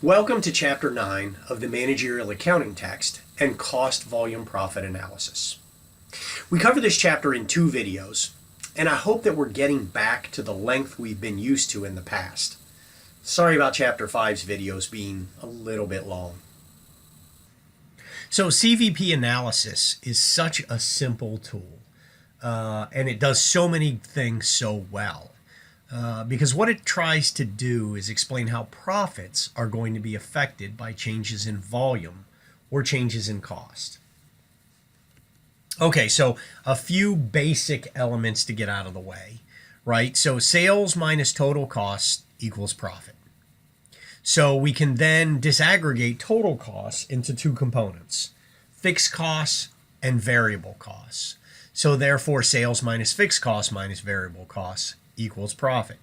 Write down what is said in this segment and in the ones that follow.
Welcome to Chapter 9 of the Managerial Accounting text and Cost Volume Profit Analysis. We cover this chapter in 2 videos, and I hope that we're getting back to the length we've been used to in the past. Sorry about Chapter 5's videos being a little bit long. So CVP analysis is such a simple tool, and it does so many things so well. Because what it tries to do is explain how profits are going to be affected by changes in volume or changes in cost. Okay, so a few basic elements to get out of the way, right? So sales minus total cost equals profit. So we can then disaggregate total costs into 2 components, fixed costs and variable costs. So therefore, sales minus fixed costs minus variable costs equals profit.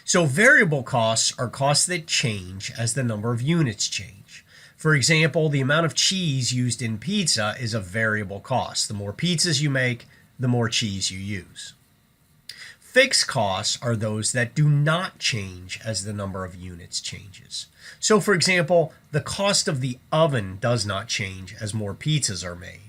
So variable costs are costs that change as the number of units change. For example, the amount of cheese used in pizza is a variable cost. The more pizzas you make, the more cheese you use. Fixed costs are those that do not change as the number of units changes. So for example, the cost of the oven does not change as more pizzas are made.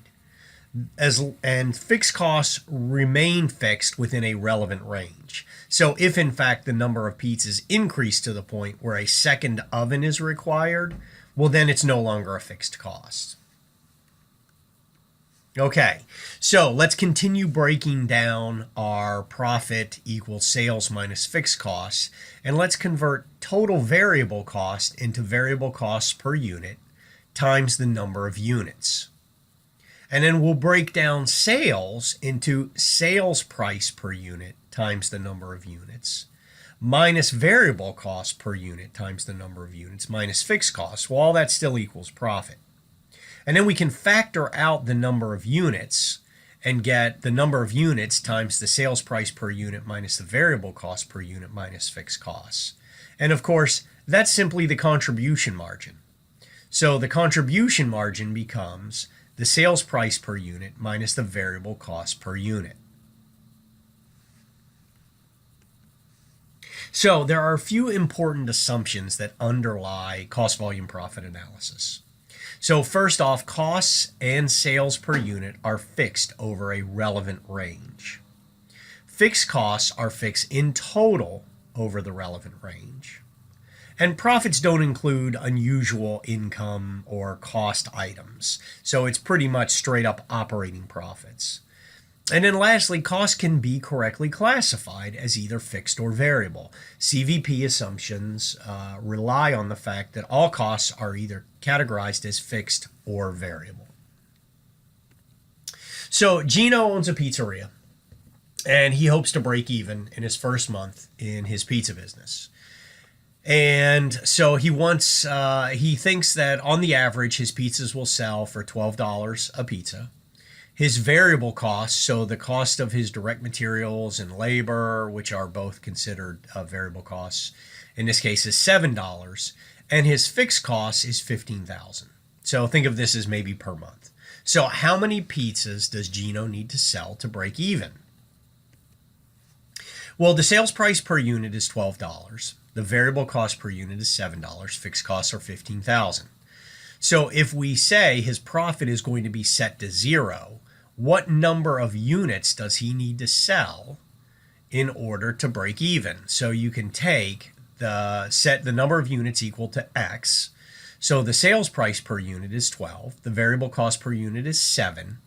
And fixed costs remain fixed within a relevant range. So if in fact the number of pizzas increase to the point where a second oven is required, well then it's no longer a fixed cost. Okay, so let's continue breaking down our profit equals sales minus fixed costs, and let's convert total variable cost into variable costs per unit times the number of units. And then we'll break down sales into sales price per unit times the number of units, minus variable cost per unit times the number of units, minus fixed costs. Well, all that still equals profit. And then we can factor out the number of units and get the number of units times the sales price per unit minus the variable cost per unit minus fixed costs. And of course, that's simply the contribution margin. So the contribution margin becomes the sales price per unit minus the variable cost per unit. So there are a few important assumptions that underlie cost volume profit analysis. So first off, costs and sales per unit are fixed over a relevant range. Fixed costs are fixed in total over the relevant range. And profits don't include unusual income or cost items. So it's pretty much straight up operating profits. And then lastly, costs can be correctly classified as either fixed or variable. CVP assumptions rely on the fact that all costs are either categorized as fixed or variable. So Gino owns a pizzeria, and he hopes to break even in his first month in his pizza business. And so he thinks that on the average, his pizzas will sell for $12 a pizza. His variable costs, so the cost of his direct materials and labor, which are both considered variable costs, in this case is $7, and his fixed cost is $15,000. So think of this as maybe per month. So how many pizzas does Gino need to sell to break even? Well, the sales price per unit is $12. The variable cost per unit is $7. Fixed costs are $15,000. So if we say his profit is going to be set to 0, what number of units does he need to sell in order to break even? So you can take set the number of units equal to X. So the sales price per unit is 12. The variable cost per unit is 7.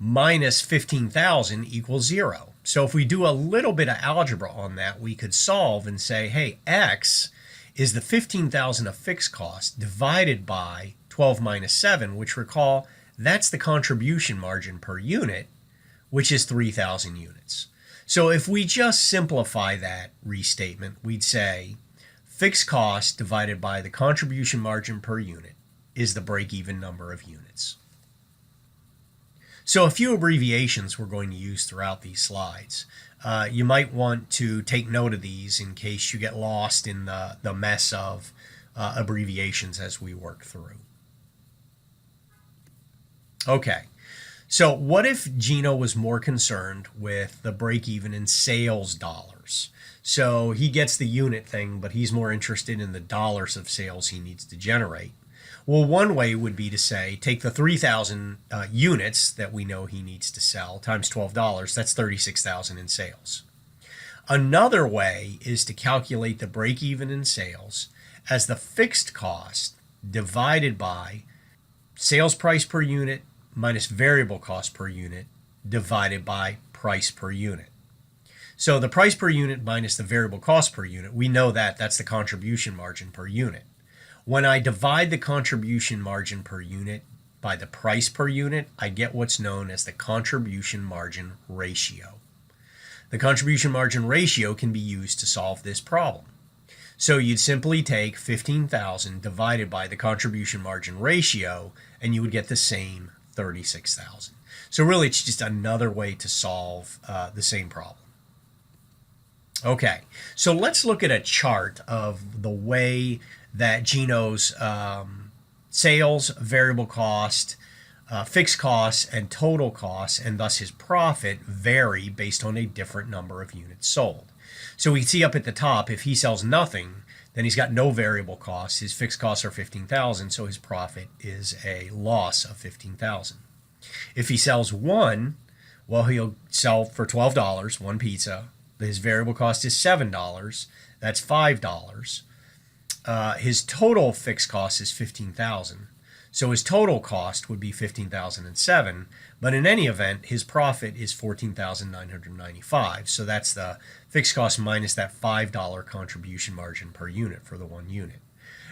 Minus 15,000 equals 0. So if we do a little bit of algebra on that, we could solve and say, hey, X is the 15,000 of fixed cost divided by 12 minus 7, which recall, that's the contribution margin per unit, which is 3,000 units. So if we just simplify that restatement, we'd say fixed cost divided by the contribution margin per unit is the break-even number of units. So a few abbreviations we're going to use throughout these slides. You might want to take note of these in case you get lost in the mess of abbreviations as we work through. Okay, So what if Gino was more concerned with the break even in sales dollars? So he gets the unit thing, but he's more interested in the dollars of sales he needs to generate. Well, one way would be to say, take the 3,000 units that we know he needs to sell times $12, that's 36,000 in sales. Another way is to calculate the break even in sales as the fixed cost divided by sales price per unit minus variable cost per unit divided by price per unit. So the price per unit minus the variable cost per unit, we know that that's the contribution margin per unit. When I divide the contribution margin per unit by the price per unit, I get what's known as the contribution margin ratio. The contribution margin ratio can be used to solve this problem. So you'd simply take 15,000 divided by the contribution margin ratio, and you would get the same 36,000. So really, it's just another way to solve the same problem. Okay, so let's look at a chart of the way that Gino's sales, variable cost, fixed costs, and total costs, and thus his profit, vary based on a different number of units sold. So we can see up at the top, if he sells nothing, then he's got no variable costs. His fixed costs are 15,000, so his profit is a loss of 15,000. If he sells one, well, he'll sell for $12, one pizza. His variable cost is $7. That's $5. His total fixed cost is 15,000. So his total cost would be 15,007, but in any event, his profit is 14,995. So that's the fixed cost minus that $5 contribution margin per unit for the one unit.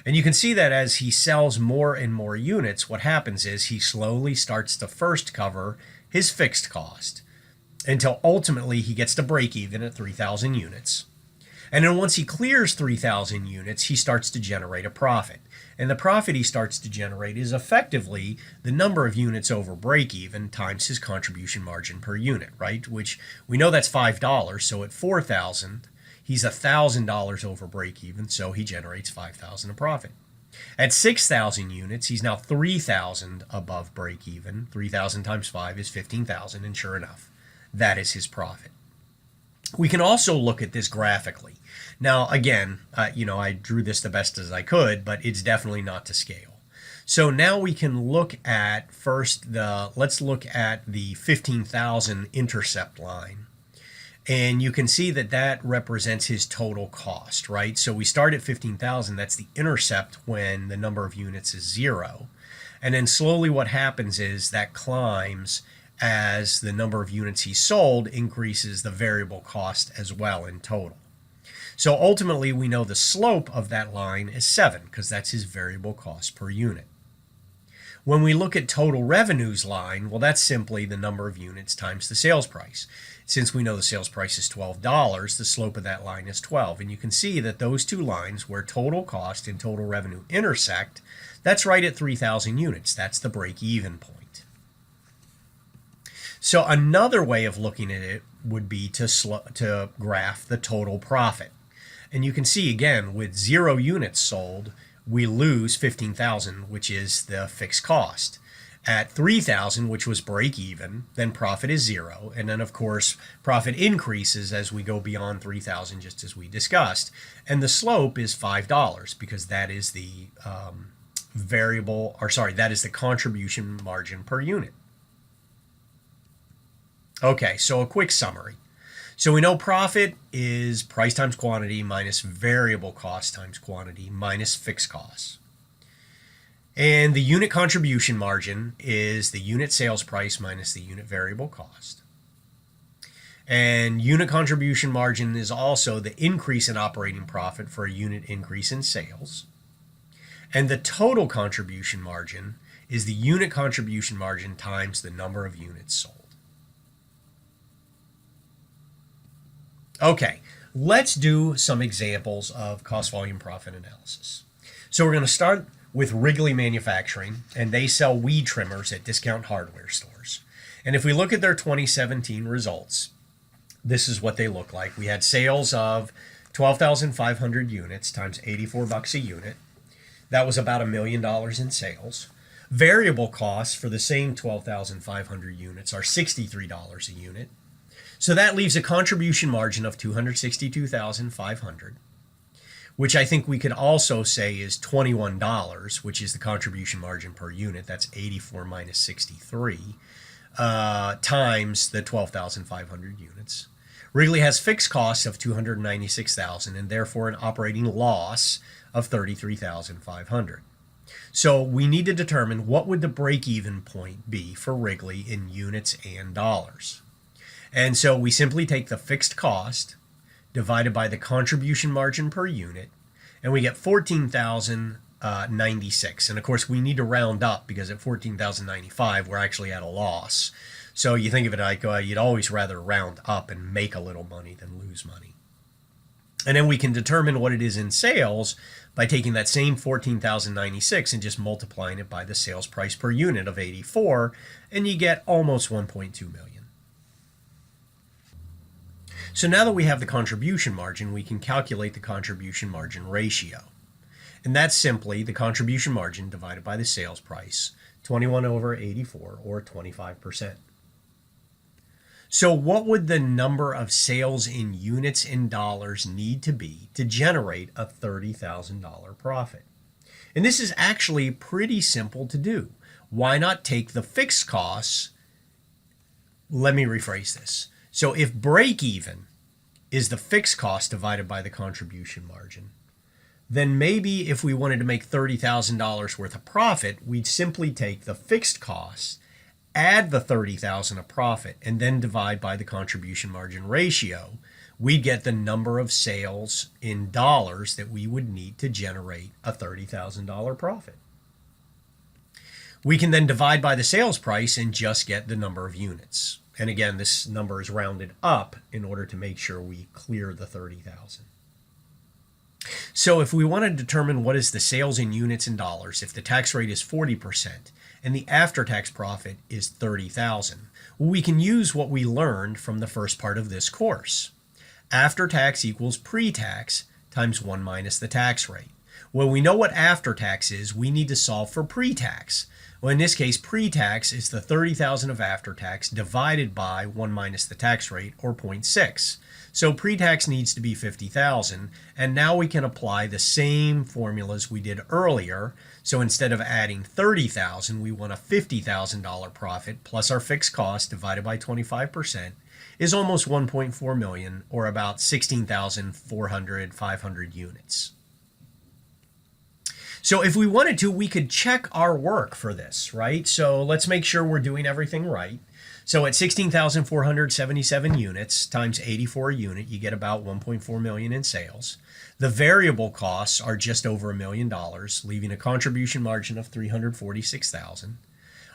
And you can see that as he sells more and more units, what happens is he slowly starts to first cover his fixed cost until ultimately he gets to break even at 3,000 units. And then once he clears 3,000 units, he starts to generate a profit. And the profit he starts to generate is effectively the number of units over break even times his contribution margin per unit, right? Which we know that's $5. So at 4,000, he's $1,000 over break even. So he generates 5,000 of profit. At 6,000 units, he's now 3,000 above break even. 3,000 times 5 is 15,000. And sure enough, that is his profit. We can also look at this graphically. Now, again, I drew this the best as I could, but it's definitely not to scale. So now we can look at let's look at the 15,000 intercept line. And you can see that that represents his total cost, right? So we start at 15,000. That's the intercept when the number of units is 0. And then slowly what happens is that climbs as the number of units he sold increases the variable cost as well in total. So ultimately, we know the slope of that line is 7 because that's his variable cost per unit. When we look at total revenues line, well, that's simply the number of units times the sales price. Since we know the sales price is $12, the slope of that line is 12. And you can see that those two lines where total cost and total revenue intersect, that's right at 3,000 units. That's the break-even point. So another way of looking at it would be to graph the total profit. And you can see, again, with 0 units sold, we lose 15,000, which is the fixed cost. At 3,000, which was break even, then profit is 0. And then, of course, profit increases as we go beyond 3,000, just as we discussed. And the slope is $5 because that is the that is the contribution margin per unit. Okay, so a quick summary. So we know profit is price times quantity minus variable cost times quantity minus fixed costs. And the unit contribution margin is the unit sales price minus the unit variable cost. And unit contribution margin is also the increase in operating profit for a unit increase in sales. And the total contribution margin is the unit contribution margin times the number of units sold. Okay, let's do some examples of cost volume profit analysis. So we're going to start with Wrigley Manufacturing, and they sell weed trimmers at discount hardware stores. And if we look at their 2017 results, this is what they look like. We had sales of 12,500 units times $84 a unit. That was about $1 million in sales. Variable costs for the same 12,500 units are $63 a unit. So that leaves a contribution margin of $262,500, which I think we could also say is $21, which is the contribution margin per unit. That's 84 minus 63 times the 12,500 units. Wrigley has fixed costs of $296,000 and therefore an operating loss of $33,500. So we need to determine what would the break-even point be for Wrigley in units and dollars. And so we simply take the fixed cost divided by the contribution margin per unit, and we get 14,096. And of course, we need to round up because at 14,095, we're actually at a loss. So you think of it like you'd always rather round up and make a little money than lose money. And then we can determine what it is in sales by taking that same 14,096 and just multiplying it by the sales price per unit of 84, and you get almost 1.2 million. So now that we have the contribution margin, we can calculate the contribution margin ratio. And that's simply the contribution margin divided by the sales price, 21 over 84, or 25%. So what would the number of sales in units and dollars need to be to generate a $30,000 profit? And this is actually pretty simple to do. Why not take the fixed costs? Let me rephrase this. So if break even is the fixed cost divided by the contribution margin, then maybe if we wanted to make $30,000 worth of profit, we'd simply take the fixed cost, add the $30,000 of profit, and then divide by the contribution margin ratio. We'd get the number of sales in dollars that we would need to generate a $30,000 profit. We can then divide by the sales price and just get the number of units. And again, this number is rounded up in order to make sure we clear the 30,000. So if we want to determine what is the sales in units and dollars, if the tax rate is 40% and the after-tax profit is 30,000, well, we can use what we learned from the first part of this course. After-tax equals pre-tax times 1 minus the tax rate. Well, we know what after-tax is. We need to solve for pre-tax. Well, in this case, pre-tax is the 30,000 of after-tax divided by 1 minus the tax rate, or 0.6. So pre-tax needs to be 50,000, and now we can apply the same formulas we did earlier. So instead of adding 30,000, we want a $50,000 profit plus our fixed cost divided by 25% is almost 1.4 million, or about 16,500 units. So if we wanted to, we could check our work for this, right? So let's make sure we're doing everything right. So at 16,477 units times 84 a unit, you get about 1.4 million in sales. The variable costs are just over $1 million, leaving a contribution margin of 346,000.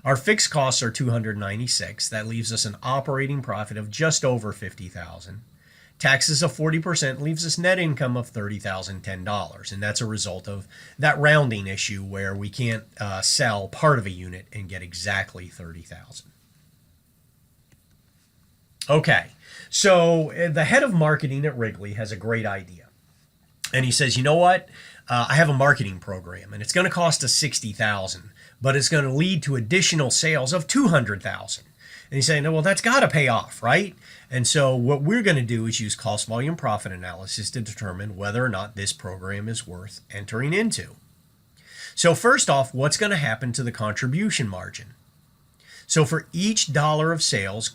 Our fixed costs are 296. That leaves us an operating profit of just over 50,000. Taxes of 40% leaves us net income of $30,010, and that's a result of that rounding issue where we can't sell part of a unit and get exactly 30,000. Okay, so the head of marketing at Wrigley has a great idea, and he says, you know what? I have a marketing program, and it's going to cost us $60,000, but it's going to lead to additional sales of $200,000. And he's saying, well, that's got to pay off, right? And so what we're going to do is use cost volume profit analysis to determine whether or not this program is worth entering into. So first off, what's going to happen to the contribution margin? So for each dollar of sales,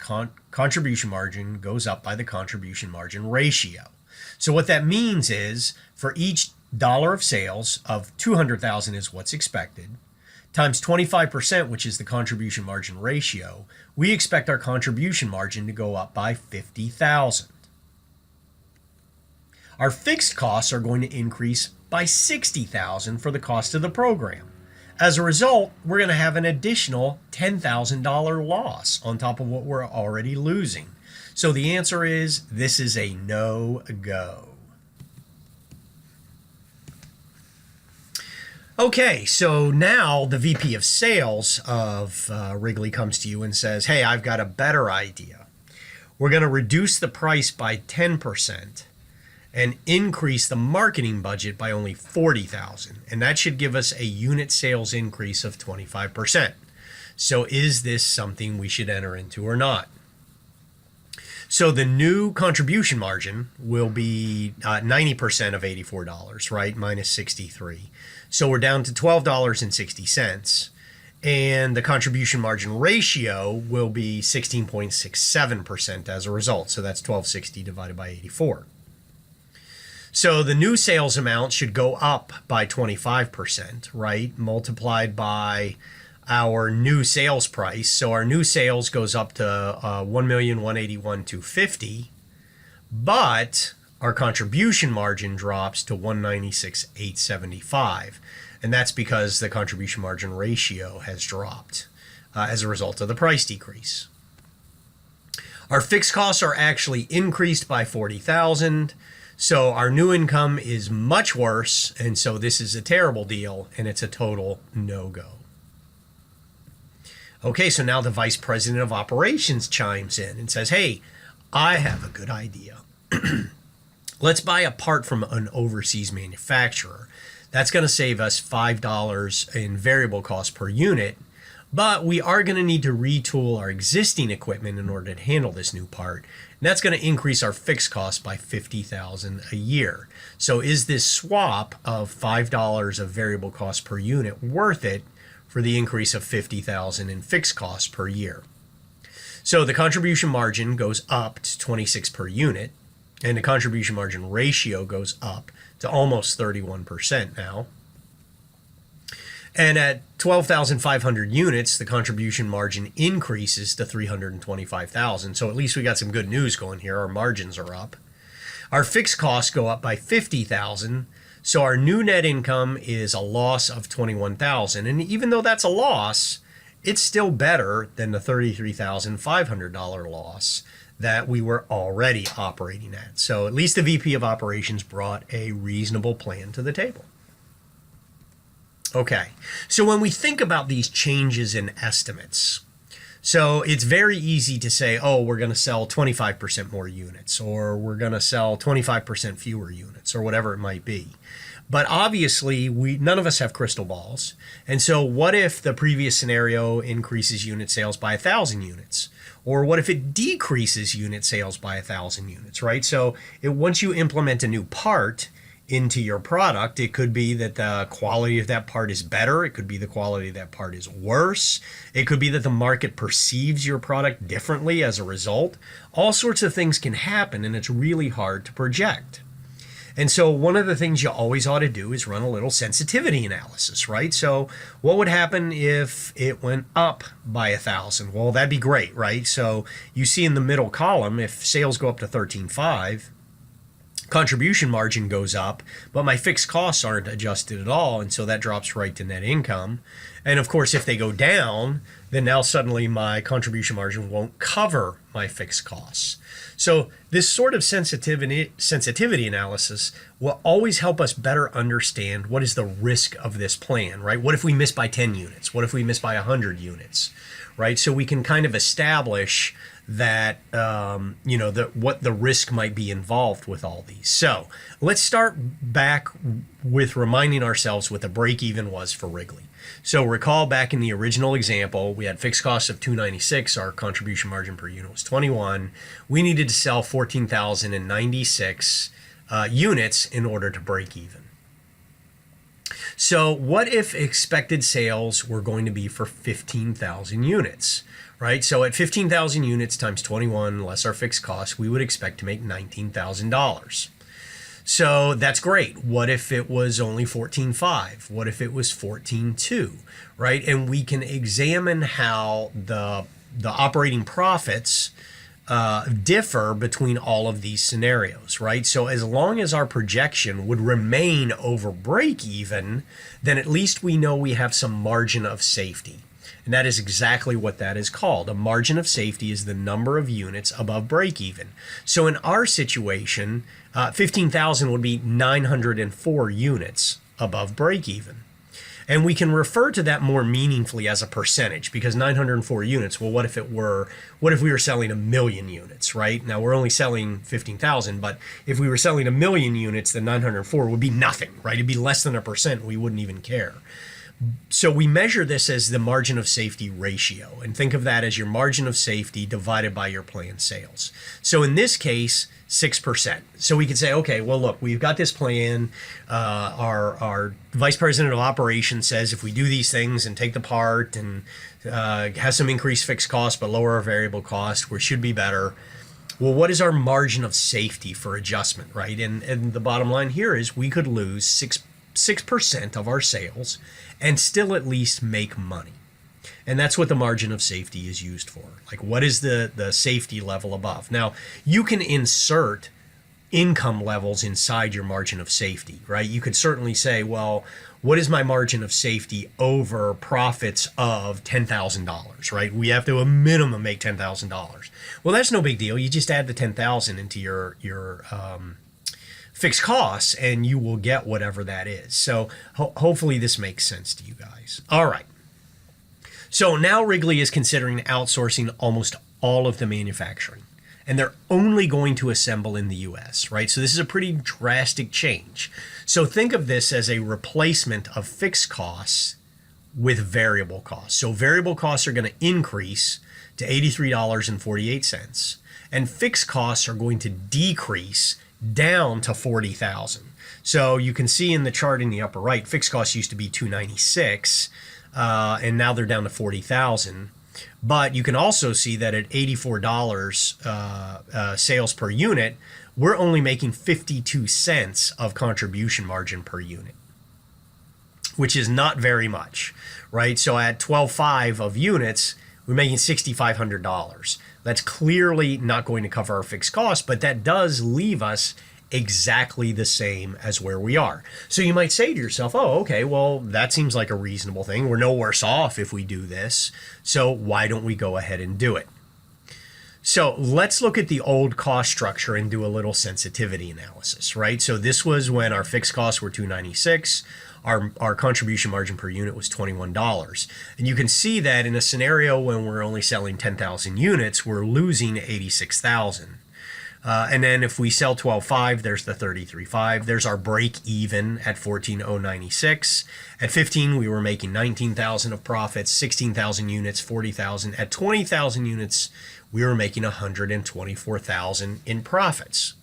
contribution margin goes up by the contribution margin ratio. So what that means is for each dollar of sales of 200,000 is what's expected, times 25%, which is the contribution margin ratio, we expect our contribution margin to go up by 50,000. Our fixed costs are going to increase by 60,000 for the cost of the program. As a result, we're going to have an additional $10,000 loss on top of what we're already losing. So the answer is, this is a no-go. Okay, so now the VP of Sales of Wrigley comes to you and says, hey, I've got a better idea. We're going to reduce the price by 10%, and increase the marketing budget by only 40,000. And that should give us a unit sales increase of 25%. So is this something we should enter into or not? So the new contribution margin will be 90% of $84, right? Minus 63. So we're down to $12.60. And the contribution margin ratio will be 16.67% as a result. So that's 1260 divided by 84. So the new sales amount should go up by 25%, right? Multiplied by our new sales price. So our new sales goes up to $1,181,250, but our contribution margin drops to $196,875. And that's because the contribution margin ratio has dropped as a result of the price decrease. Our fixed costs are actually increased by 40,000. So our new income is much worse. And so this is a terrible deal, and it's a total no-go. Okay, so now the vice president of operations chimes in and says, hey, I have a good idea. Let's buy a part from an overseas manufacturer. That's going to save us $5 in variable cost per unit, but we are going to need to retool our existing equipment in order to handle this new part. And that's going to increase our fixed cost by $50,000 a year. So is this swap of $5 of variable cost per unit worth it for the increase of $50,000 in fixed costs per year? So the contribution margin goes up to 26 per unit, and the contribution margin ratio goes up to almost 31% now. And at 12,500 units, the contribution margin increases to 325,000. So at least we got some good news going here. Our margins are up. Our fixed costs go up by 50,000. So our new net income is a loss of 21,000. And even though that's a loss, it's still better than the $33,500 loss that we were already operating at. So at least the VP of operations brought a reasonable plan to the table. Okay, so when we think about these changes in estimates, so it's very easy to say, oh, we're going to sell 25% more units, or we're going to sell 25% fewer units, or whatever it might be. But obviously, none of us have crystal balls. And so what if the previous scenario increases unit sales by 1,000 units? Or what if it decreases unit sales by 1,000 units, right? So once you implement a new part into your product, it could be that the quality of that part is better. It could be the quality of that part is worse. It could be that the market perceives your product differently as a result. All sorts of things can happen, and it's really hard to project. And so one of the things you always ought to do is run a little sensitivity analysis, right? So what would happen if it went up by 1,000? Well, that'd be great, right? So you see in the middle column, if sales go up to 13.5, contribution margin goes up, but my fixed costs aren't adjusted at all, and so that drops right to net income. And of course, if they go down, then now suddenly my contribution margin won't cover my fixed costs. So this sort of sensitivity analysis will always help us better understand what is the risk of this plan, right? What if we miss by 10 units? What if we miss by 100 units, right? So we can kind of establish that, what the risk might be involved with all these. So let's start back with reminding ourselves what the break-even was for Wrigley. So recall back in the original example, we had fixed costs of $296. Our contribution margin per unit was 21. We needed to sell 14,096 units in order to break even. So what if expected sales were going to be for 15,000 units, right? So at 15,000 units times 21 less our fixed costs, we would expect to make $19,000. So that's great. What if it was only 14.5? What if it was 14.2, right? And we can examine how the operating profits differ between all of these scenarios, right? So as long as our projection would remain over break even, then at least we know we have some margin of safety. And that is exactly what that is called. A margin of safety is the number of units above break even. So in our situation, 15,000 would be 904 units above break even. And we can refer to that more meaningfully as a percentage, because 904 units, well, what if we were selling 1 million units, right? Now we're only selling 15,000, but if we were selling 1 million units, then 904 would be nothing, right? It'd be less than 1%. We wouldn't even care. So we measure this as the margin of safety ratio, and think of that as your margin of safety divided by your planned sales. So in this case, 6%. So we could say, okay, well, look, we've got this plan. Our vice president of operations says if we do these things and take the part and have some increased fixed costs but lower our variable cost, we should be better. Well, what is our margin of safety for adjustment, right? And the bottom line here is we could lose 6% of our sales and still at least make money. And that's what the margin of safety is used for. Like, what is the safety level above? Now, you can insert income levels inside your margin of safety, right? You could certainly say, well, what is my margin of safety over profits of $10,000, right? We have to a minimum make $10,000. Well, that's no big deal. You just add the 10,000 into your fixed costs and you will get whatever that is. So hopefully this makes sense to you guys. All right. So now Wrigley is considering outsourcing almost all of the manufacturing, and they're only going to assemble in the US, right? So this is a pretty drastic change. So think of this as a replacement of fixed costs with variable costs. So variable costs are going to increase to $83.48, and fixed costs are going to decrease down to $40,000. So you can see in the chart in the upper right, fixed costs used to be $296, and now they're down to $40,000. But you can also see that at $84 sales per unit, we're only making 52 cents of contribution margin per unit, which is not very much, right? So at 12.5 of units, we're making $6,500. That's clearly not going to cover our fixed costs, but that does leave us exactly the same as where we are. So you might say to yourself, oh, okay, well, that seems like a reasonable thing. We're no worse off if we do this. So why don't we go ahead and do it? So let's look at the old cost structure and do a little sensitivity analysis, right? So this was when our fixed costs were $296. Our contribution margin per unit was $21. And you can see that in a scenario when we're only selling 10,000 units, we're losing 86,000. And then if we sell 12.5, there's the 33.5. There's our break even at 14,096. At 15, we were making 19,000 of profits, 16,000 units, 40,000. At 20,000 units, we were making 124,000 in profits.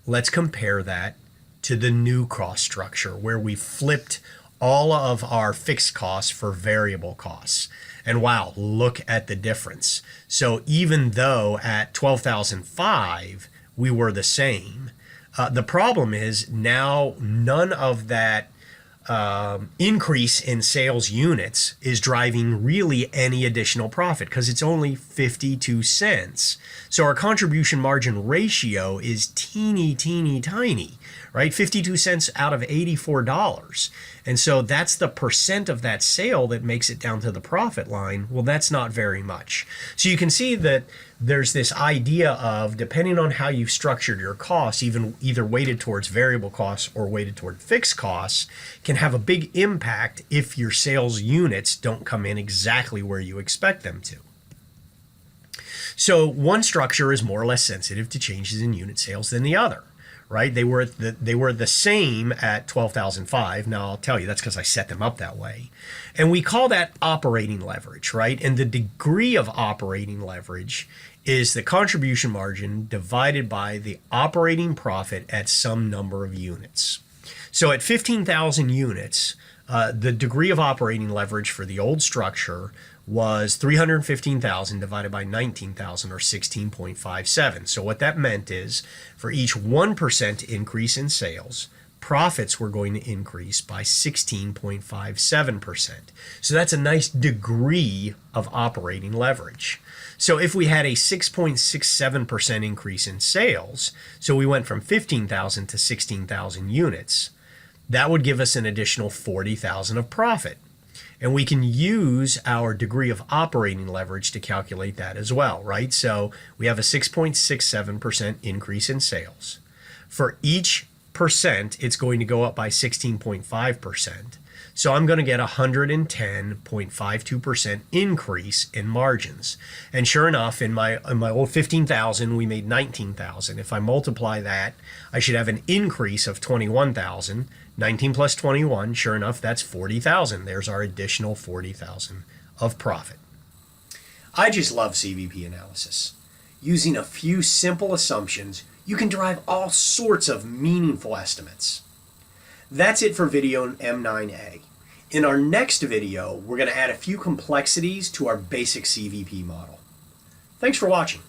Let's compare that to the new cost structure where we flipped all of our fixed costs for variable costs. And wow, look at the difference. So even though at 12,005, we were the same, the problem is now none of that increase in sales units is driving really any additional profit because it's only 52 cents. So our contribution margin ratio is teeny, teeny, tiny, right? 52 cents out of $84. And so that's the percent of that sale that makes it down to the profit line. Well, that's not very much. So you can see that there's this idea of, depending on how you've structured your costs, even either weighted towards variable costs or weighted toward fixed costs, can have a big impact if your sales units don't come in exactly where you expect them to. So one structure is more or less sensitive to changes in unit sales than the other, right? They were the same at 12,005. Now I'll tell you that's because I set them up that way. And we call that operating leverage, right? And the degree of operating leverage is the contribution margin divided by the operating profit at some number of units. So at 15,000 units, the degree of operating leverage for the old structure was 315,000 divided by 19,000, or 16.57. So what that meant is for each 1% increase in sales, profits were going to increase by 16.57%. So that's a nice degree of operating leverage. So if we had a 6.67% increase in sales, so we went from 15,000 to 16,000 units, that would give us an additional 40,000 of profit. And we can use our degree of operating leverage to calculate that as well, right? So we have a 6.67% increase in sales. For each percent, it's going to go up by 16.5%. So I'm going to get 110.52% increase in margins. And sure enough, in my old 15,000, we made 19,000. If I multiply that, I should have an increase of 21,000. 19 plus 21, sure enough, that's 40,000. There's our additional 40,000 of profit. I just love CVP analysis. Using a few simple assumptions, you can derive all sorts of meaningful estimates. That's it for video M9A. In our next video, we're going to add a few complexities to our basic CVP model. Thanks for watching.